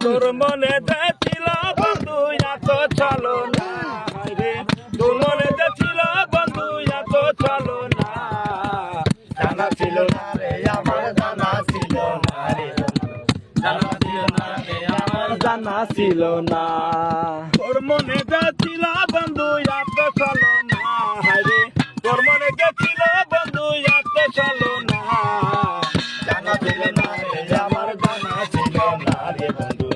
তোর মনে ছিল বন্ধু এত চলো না রে তোর মনে ছিল বন্ধু এত চলো না জানা ছিল না রে আমার জানা ছিল না রে জানা ছিল না রে আমার জানা ছিল না তোর মনে ছিল বন্ধু এত চলো না রে তোর মনে ছিল বন্ধু এত চলো না জানা ছিল না রে আমার জানা ছিল না রে বন্ধু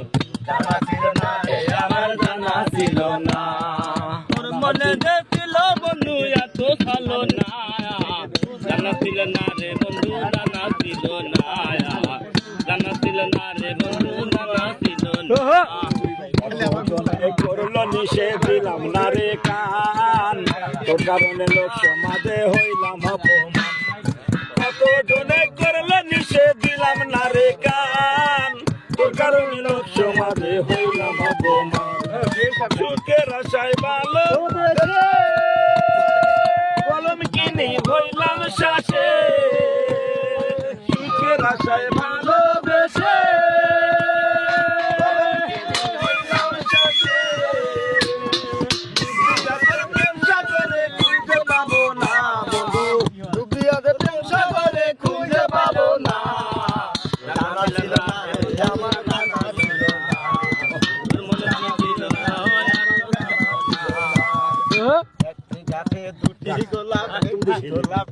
জানা ছিল না রে আমার জানা ছিল না তোর মনে ছিল বন্ধু এত চলো না জানা ছিল না রে বন্ধু জানা ছিল না জানা ছিল না রে বন্ধু জানা ছিল না করলো নিষেধ দিলাম না রে কান তোর কারণে লোক সমাজে হইলাম অপমান কত জনে করলো নিষেধ দিলাম না রে কান তোর কারণে লোক সমাজে হইলাম অপমান সুখের আশায় ভালো কলম কিনি হইলাম শ্বাসে সুখের আশায় ভালোবেসে দুটি গোলাপ